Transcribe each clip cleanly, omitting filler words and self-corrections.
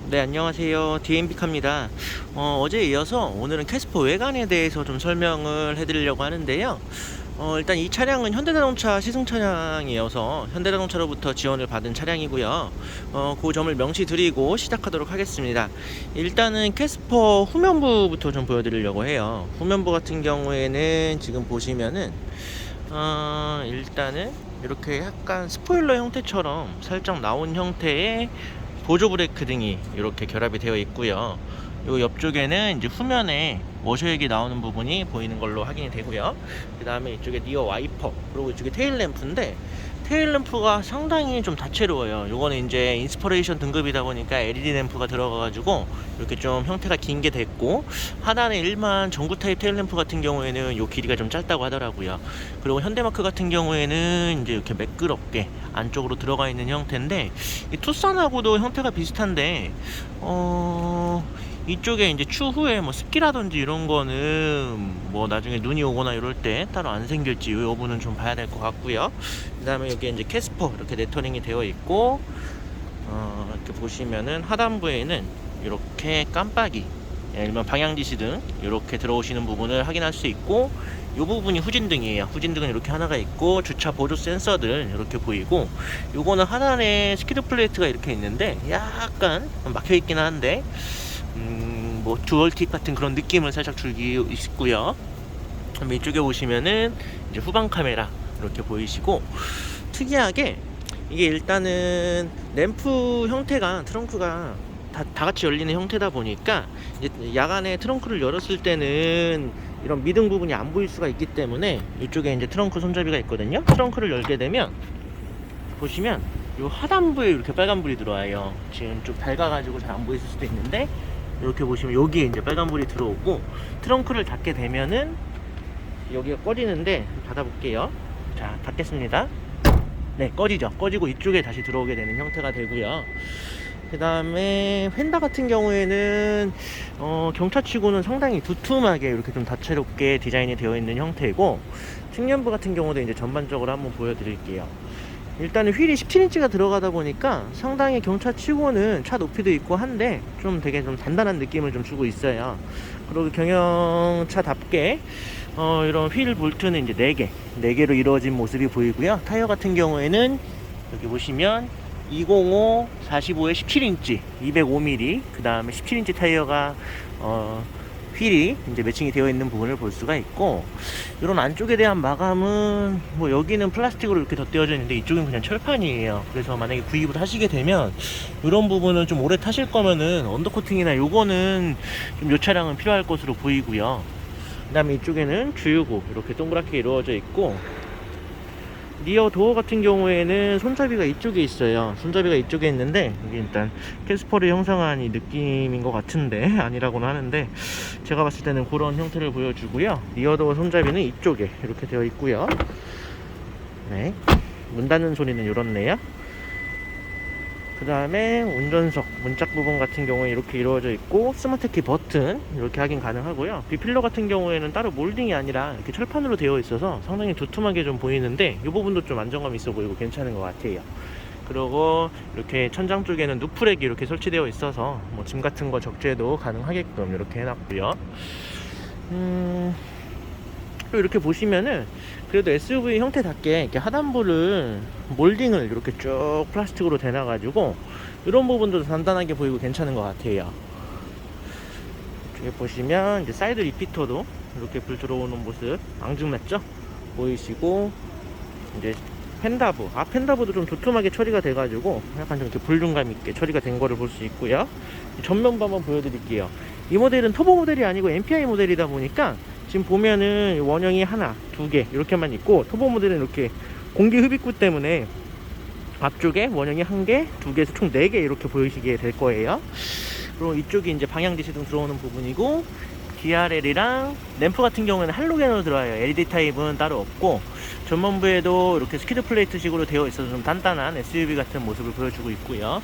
네, 안녕하세요. DMB카입니다. 어제에 이어서 오늘은 캐스퍼 외관에 대해서 좀 설명을 해드리려고 하는데요. 일단 이 차량은 현대자동차 시승 차량이어서 현대자동차로부터 지원을 받은 차량이고요. 그 점을 명시드리고 시작하도록 하겠습니다. 일단은 캐스퍼 후면부부터 좀 보여드리려고 해요. 후면부 같은 경우에는 지금 보시면은 일단은 이렇게 약간 스포일러 형태처럼 살짝 나온 형태의 보조 브레이크 등이 이렇게 결합이 되어 있고요. 요 옆쪽에는 이제 후면에 워셔액이 나오는 부분이 보이는 걸로 확인이 되고요. 그 다음에 이쪽에 리어 와이퍼, 그리고 이쪽에 테일 램프인데, 테일 램프가 상당히 좀 다채로워요. 요거는 이제 인스퍼레이션 등급이다 보니까 LED 램프가 들어가가지고 이렇게 좀 형태가 긴 게 됐고, 하단에 일반 전구 타입 테일 램프 같은 경우에는 요 길이가 좀 짧다고 하더라고요. 그리고 현대마크 같은 경우에는 이제 이렇게 매끄럽게 안쪽으로 들어가 있는 형태인데, 이 투싼하고도 형태가 비슷한데, 이쪽에 이제 추후에 뭐 습기라든지 이런 거는 뭐 나중에 눈이 오거나 이럴 때 따로 안 생길지 이 부분은 좀 봐야 될 것 같고요. 그 다음에 여기 이제 캐스퍼 이렇게 레터링이 되어 있고, 이렇게 보시면은 하단부에는 이렇게 깜빡이, 일반 방향지시등 이렇게 들어오시는 부분을 확인할 수 있고, 이 부분이 후진등이에요. 후진등은 이렇게 하나가 있고, 주차 보조 센서들 이렇게 보이고, 요거는 하단에 스키드 플레이트가 이렇게 있는데 약간 막혀 있긴 한데 뭐 듀얼팁 같은 그런 느낌을 살짝 주기 있고요. 이쪽에 보시면은 이제 후방 카메라 이렇게 보이시고, 특이하게 이게 일단은 램프 형태가 트렁크가 다 같이 열리는 형태다 보니까 이제 야간에 트렁크를 열었을 때는 이런 미등 부분이 안 보일 수가 있기 때문에 이쪽에 이제 트렁크 손잡이가 있거든요. 트렁크를 열게 되면 보시면 이 하단부에 이렇게 빨간불이 들어와요. 지금 좀 밝아가지고 잘 안 보이실 수도 있는데, 이렇게 보시면 여기에 이제 빨간불이 들어오고, 트렁크를 닫게 되면은 여기가 꺼지는데 닫아볼게요. 자, 닫겠습니다. 네, 꺼지죠. 꺼지고 이쪽에 다시 들어오게 되는 형태가 되고요. 그 다음에 휀다 같은 경우에는 경차치고는 상당히 두툼하게 이렇게 좀 다채롭게 디자인이 되어 있는 형태고, 측면부 같은 경우도 이제 전반적으로 한번 보여드릴게요. 일단은 휠이 17인치가 들어가다 보니까 상당히 경차치고는 차 높이도 있고 한데 좀 되게 좀 단단한 느낌을 좀 주고 있어요. 그리고 경영차답게 이런 휠 볼트는 이제 4개로 이루어진 모습이 보이고요. 타이어 같은 경우에는 여기 보시면 205 45에 17인치 205mm, 그 다음에 17인치 타이어가 휠이 이제 매칭이 되어 있는 부분을 볼 수가 있고, 이런 안쪽에 대한 마감은 뭐 여기는 플라스틱으로 이렇게 덧대어져 있는데 이쪽은 그냥 철판이에요. 그래서 만약에 구입을 하시게 되면 이런 부분은 좀 오래 타실 거면은 언더코팅이나 요거는 좀 요 차량은 필요할 것으로 보이고요. 그 다음에 이쪽에는 주유구 이렇게 동그랗게 이루어져 있고, 리어 도어 같은 경우에는 손잡이가 이쪽에 있어요. 손잡이가 이쪽에 있는데 이게 일단 캐스퍼를 형상한 이 느낌인 것 같은데 아니라고는 하는데, 제가 봤을 때는 그런 형태를 보여주고요. 리어 도어 손잡이는 이쪽에 이렇게 되어 있고요. 네, 문 닫는 소리는 이렇네요. 그 다음에 운전석 문짝 부분 같은 경우에 이렇게 이루어져 있고, 스마트키 버튼 이렇게 확인 가능하고요. B필러 같은 경우에는 따로 몰딩이 아니라 이렇게 철판으로 되어 있어서 상당히 두툼하게 좀 보이는데, 이 부분도 좀 안정감 있어 보이고 괜찮은 것 같아요. 그리고 이렇게 천장 쪽에는 누프렉이 이렇게 설치되어 있어서 뭐 짐 같은 거 적재도 가능하게끔 이렇게 해놨고요. 또 이렇게 보시면은 그래도 SUV 형태답게 이렇게 하단부를 몰딩을 이렇게 쭉 플라스틱으로 대놔가지고 이런 부분도 단단하게 보이고 괜찮은 것 같아요. 이쪽에 보시면 이제 사이드 리피터도 이렇게 불 들어오는 모습 앙증맞죠? 보이시고, 이제 펜다부, 펜다부도 좀 두툼하게 처리가 돼가지고 약간 좀 이렇게 볼륨감 있게 처리가 된 거를 볼 수 있고요. 전면부 한번 보여드릴게요. 이 모델은 터보 모델이 아니고 MPI 모델이다 보니까 지금 보면은 원형이 하나, 2개 이렇게만 있고, 터보 모델은 이렇게 공기 흡입구 때문에 앞쪽에 원형이 1개, 2개에서 총 4개 이렇게 보이시게 될 거예요. 그리고 이쪽이 이제 방향지시등 들어오는 부분이고, DRL이랑 램프 같은 경우에는 할로겐으로 들어와요. LED 타입은 따로 없고, 전면부에도 이렇게 스키드 플레이트 식으로 되어 있어서 좀 단단한 SUV 같은 모습을 보여주고 있고요.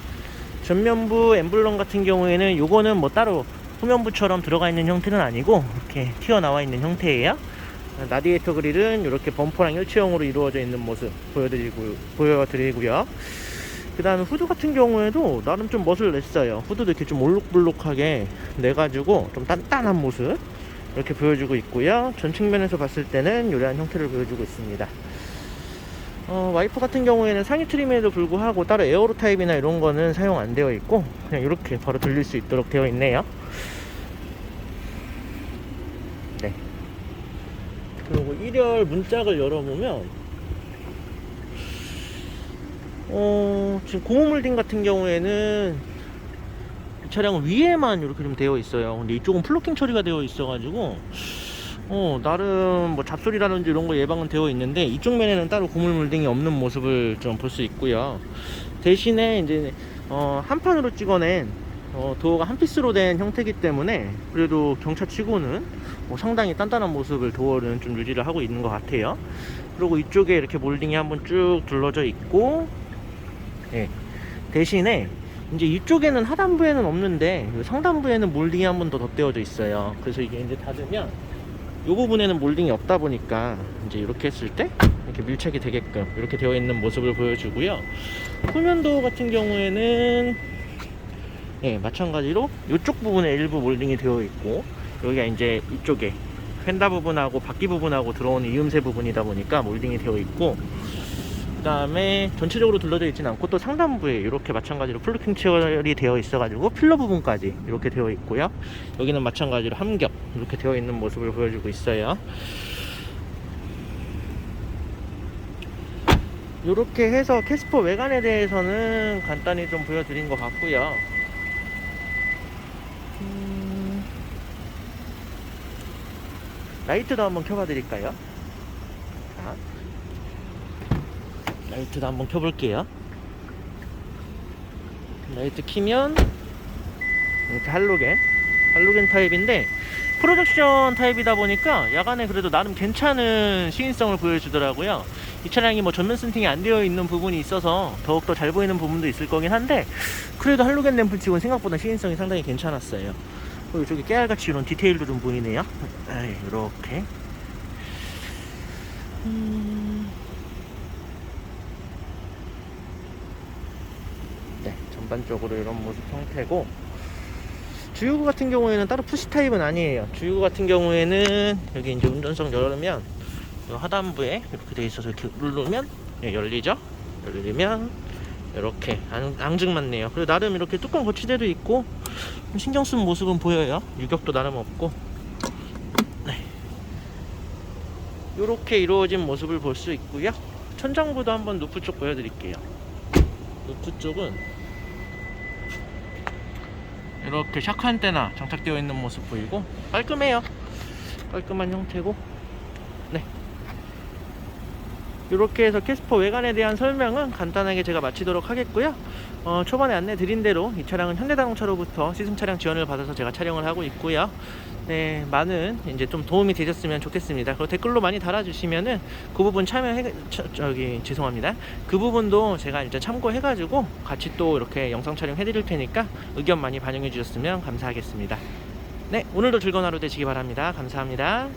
전면부 엠블럼 같은 경우에는 요거는 뭐 따로 후면부처럼 들어가 있는 형태는 아니고 이렇게 튀어나와 있는 형태예요. 라디에이터 그릴은 이렇게 범퍼랑 일체형으로 이루어져 있는 모습 보여드리고요. 그 다음에 후드 같은 경우에도 나름 좀 멋을 냈어요. 후드도 이렇게 좀 올록블록하게 내가지고 좀 단단한 모습 이렇게 보여주고 있고요. 전 측면에서 봤을 때는 요래한 형태를 보여주고 있습니다. 와이퍼 같은 경우에는 상위 트림에도 불구하고 따로 에어로 타입이나 이런 거는 사용 안 되어 있고 그냥 이렇게 바로 돌릴 수 있도록 되어 있네요. 네. 그리고 1열 문짝을 열어보면 지금 고무 몰딩 같은 경우에는 이 차량은 위에만 이렇게 좀 되어 있어요. 근데 이쪽은 플로킹 처리가 되어 있어가지고 나름 뭐 잡소리라든지 이런 거 예방은 되어 있는데 이쪽 면에는 따로 고무 몰딩이 없는 모습을 좀 볼 수 있고요. 대신에 이제 한 판으로 찍어낸 도어가 한 피스로 된 형태이기 때문에 그래도 경차치고는 상당히 단단한 모습을 도어는 좀 유지를 하고 있는 것 같아요. 그리고 이쪽에 이렇게 몰딩이 한번 쭉 둘러져 있고, 네. 대신에 이제 이쪽에는 하단부에는 없는데 상단부에는 몰딩이 한 번 더 덧대어져 있어요. 그래서 이게 이제 닫으면 이 부분에는 몰딩이 없다 보니까 이제 이렇게 했을 때 이렇게 밀착이 되게끔 이렇게 되어 있는 모습을 보여주고요. 후면도 같은 경우에는 마찬가지로 이쪽 부분에 일부 몰딩이 되어 있고, 여기가 이제 이쪽에 휀다 부분하고 바퀴 부분하고 들어오는 이음새 부분이다 보니까 몰딩이 되어 있고, 그 다음에 전체적으로 둘러져 있진 않고 또 상단부에 이렇게 마찬가지로 플루킹 처리 되어 있어 가지고 필러 부분까지 이렇게 되어 있고요. 여기는 마찬가지로 함겹 이렇게 되어 있는 모습을 보여주고 있어요. 이렇게 해서 캐스퍼 외관에 대해서는 간단히 좀 보여드린 것 같고요. 라이트도 한번 켜봐 드릴까요? 자, 라이트도 한번 켜볼게요. 라이트 키면 이렇게 할로겐 타입인데 프로젝션 타입이다 보니까 야간에 그래도 나름 괜찮은 시인성을 보여주더라고요. 이 차량이 뭐 전면 센팅이 안 되어 있는 부분이 있어서 더욱더 잘 보이는 부분도 있을 거긴 한데, 그래도 할로겐 램프 치고는 생각보다 시인성이 상당히 괜찮았어요. 그리고 이쪽에 깨알같이 이런 디테일도 좀 보이네요. 이렇게 네, 전반적으로 이런 모습 형태고, 주유구 같은 경우에는 따로 푸시 타입은 아니에요. 주유구 같은 경우에는 여기 이제 운전석 열으면 하단부에 이렇게 돼 있어서 이렇게 누르면 열리죠. 열리면 이렇게 앙증맞네요. 그리고 나름 이렇게 뚜껑 거치대도 있고 신경 쓴 모습은 보여요. 유격도 나름 없고, 네, 이렇게 이루어진 모습을 볼 수 있고요. 천장부도 한번 루프 쪽 보여드릴게요. 루프 쪽은 이렇게 샤크 안테나 장착되어 있는 모습 보이고 깔끔해요. 깔끔한 형태고, 네, 이렇게 해서 캐스퍼 외관에 대한 설명은 간단하게 제가 마치도록 하겠고요. 초반에 안내 드린 대로 이 차량은 현대자동차로부터 시승 차량 지원을 받아서 제가 촬영을 하고 있고요. 네, 많은 이제 좀 도움이 되셨으면 좋겠습니다. 그리고 댓글로 많이 달아주시면은 그 부분 죄송합니다. 그 부분도 제가 이제 참고해가지고 같이 또 이렇게 영상 촬영 해드릴 테니까 의견 많이 반영해 주셨으면 감사하겠습니다. 네, 오늘도 즐거운 하루 되시기 바랍니다. 감사합니다.